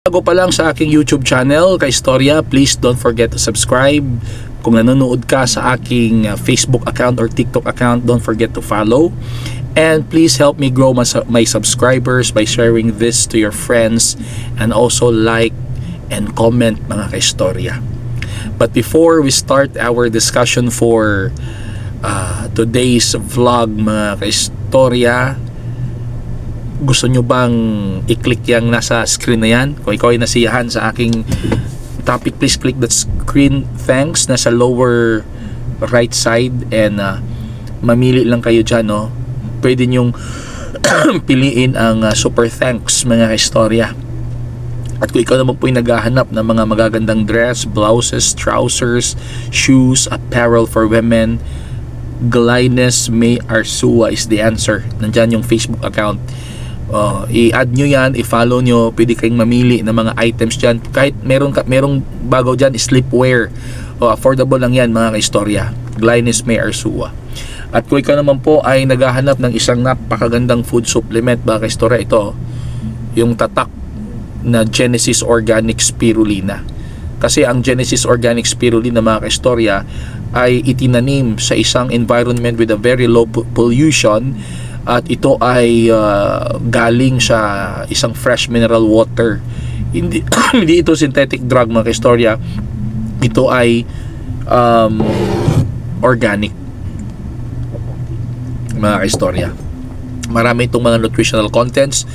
Bago pa lang sa aking YouTube channel, Kaistorya, please don't forget to subscribe. Kung nanonood ka sa aking Facebook account or TikTok account, don't forget to follow. And please help me grow my subscribers by sharing this to your friends and also like and comment, mga Kaistorya. But before we start our discussion for today's vlog, mga Kaistorya, gusto nyo bang i-click yung nasa screen na yan? Kung ikaw ay nasiyahan sa aking topic, please click that screen. Thanks, nasa lower right side, and mamili lang kayo dyan, no? Pwede nyong piliin ang super thanks, mga Kaistorya. At kung ikaw naman po yung naghahanap ng mga magagandang dress, blouses, trousers, shoes, apparel for women, Glynis May Arsua is the answer. Nandyan yung Facebook account. I-add nyo yan, i-follow nyo. Pwede kayong mamili ng mga items dyan. Kahit merong bago dyan, sleepwear. Affordable lang yan, mga Kaistorya. Glynis May Arsua. At kung ikaw naman po ay naghahanap ng isang napakagandang food supplement, mga Kaistorya, ito yung tatak na Genesis Organic Spirulina. Kasi ang Genesis Organic Spirulina, mga Kaistorya, ay itinanim sa isang environment with a very low pollution. At ito ay galing sa isang fresh mineral water. Hindi, hindi ito synthetic drug, mga Kaistorya. Ito ay organic, mga Kaistorya. Marami itong mga nutritional contents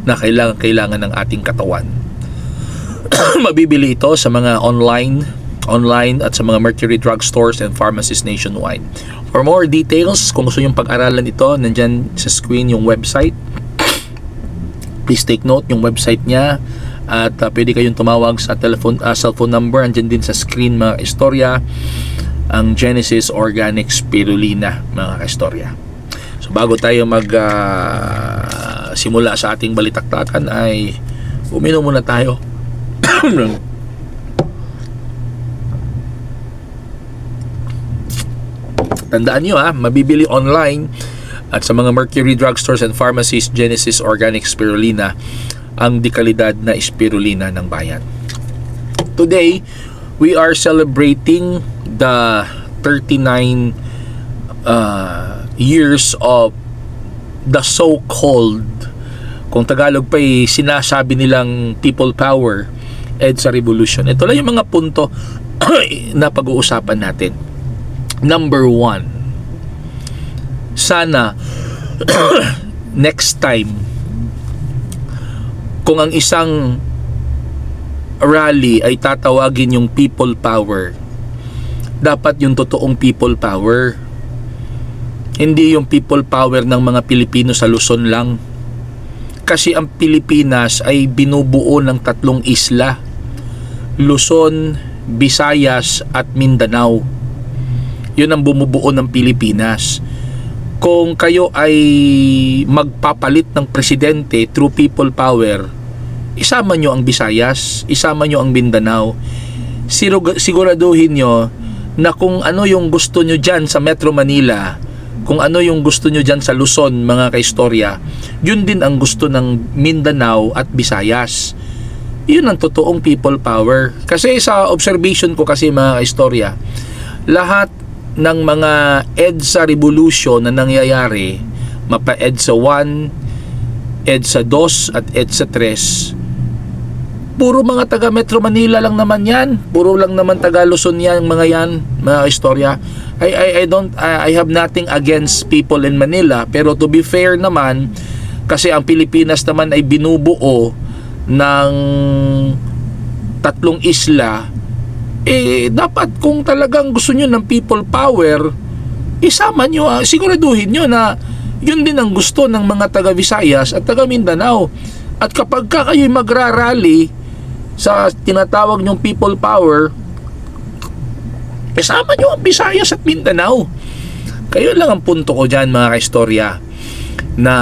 na kailangan ng ating katawan. Mabibili ito sa mga online at sa mga Mercury Drug Stores and pharmacies nationwide. For more details, kung gusto nyong pag-aralan ito, nandyan sa screen yung website. Please take note yung website niya. At pwede kayong tumawag sa cellphone number. Andyan din sa screen, mga Kaistorya, ang Genesis Organic Spirulina, mga Kaistorya. So bago tayo simula sa ating balitaktakan, ay uminom muna tayo. Tandaan nyo, mabibili online at sa mga Mercury Drug Stores and pharmacies, Genesis Organic Spirulina, ang dekalidad na spirulina ng bayan. Today, we are celebrating the 39 years of the so-called, kung Tagalog pa sinasabi nilang people power, EDSA Revolution. Ito lang yung mga punto na pag-uusapan natin. Number 1, sana next time, kung ang isang rally ay tatawagin yung people power, dapat yung totoong people power, hindi yung people power ng mga Pilipino sa Luzon lang. Kasi ang Pilipinas ay binubuo ng 3 isla: Luzon, Visayas at Mindanao. Yun ang bumubuo ng Pilipinas. Kung kayo ay magpapalit ng presidente through people power, isama nyo ang Visayas, isama nyo ang Mindanao. Siguraduhin nyo na kung ano yung gusto nyo dyan sa Metro Manila, kung ano yung gusto nyo dyan sa Luzon, mga Kaistorya, yun din ang gusto ng Mindanao at Visayas. Yun ang totoong people power. Kasi sa observation ko kasi, mga Kaistorya, lahat ng mga EDSA Revolution na nangyayari, mapa EDSA 1, EDSA 2 at EDSA 3, puro mga taga Metro Manila lang naman yan, puro lang naman taga Luzon yan, mga yan, mga Kaistorya. I have nothing against people in Manila, pero to be fair naman, kasi ang Pilipinas naman ay binubuo ng 3 isla, dapat kung talagang gusto nyo ng people power, isama nyo, siguraduhin nyo na yun din ang gusto ng mga taga Visayas at taga Mindanao. At kapag kayo'y magrarally sa tinatawag nyong people power, isama nyo ang Visayas at Mindanao. Kayo lang ang punto ko dyan, mga Kaistorya, na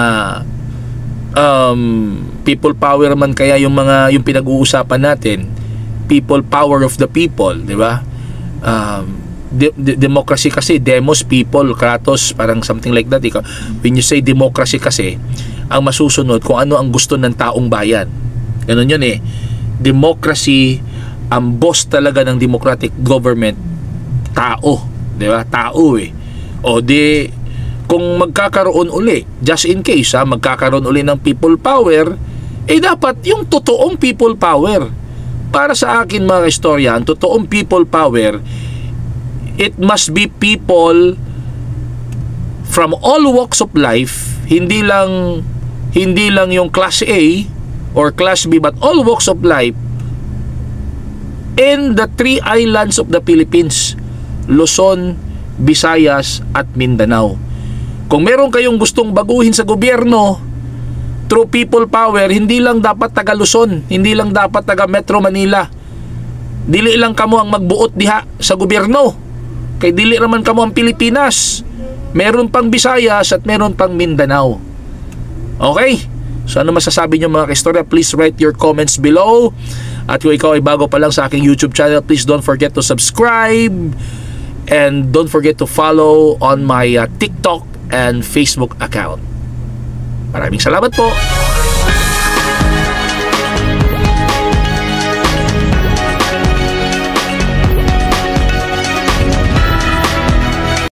people power man kaya yung pinag-uusapan natin, people power of the people, di ba? Democracy kasi, demos people, kratos, parang something like that. When you say democracy kasi, ang masusunod kung ano ang gusto ng taong bayan. Ganun yun democracy, ang boss talaga ng democratic government, tao. Di ba? Tao eh. O di, kung magkakaroon uli, just in case magkakaroon uli ng people power, dapat yung totoong people power. Para sa akin mga istorya, ang totoong people power, it must be people from all walks of life, hindi lang yung class A or class B, but all walks of life in the 3 islands of the Philippines, Luzon, Visayas at Mindanao. Kung meron kayong gustong baguhin sa gobyerno through people power, hindi lang dapat taga Luzon, hindi lang dapat taga Metro Manila, dili lang kamo ang magbuot diha sa gobyerno, kay dili raman kamo ang Pilipinas, meron pang Visayas at meron pang Mindanao. Okay? So ano masasabi nyo mga kaistorya? Please write your comments below. At kung ikaw ay bago pa lang sa aking YouTube channel, please don't forget to subscribe. And don't forget to follow on my TikTok and Facebook account. Maraming salamat po.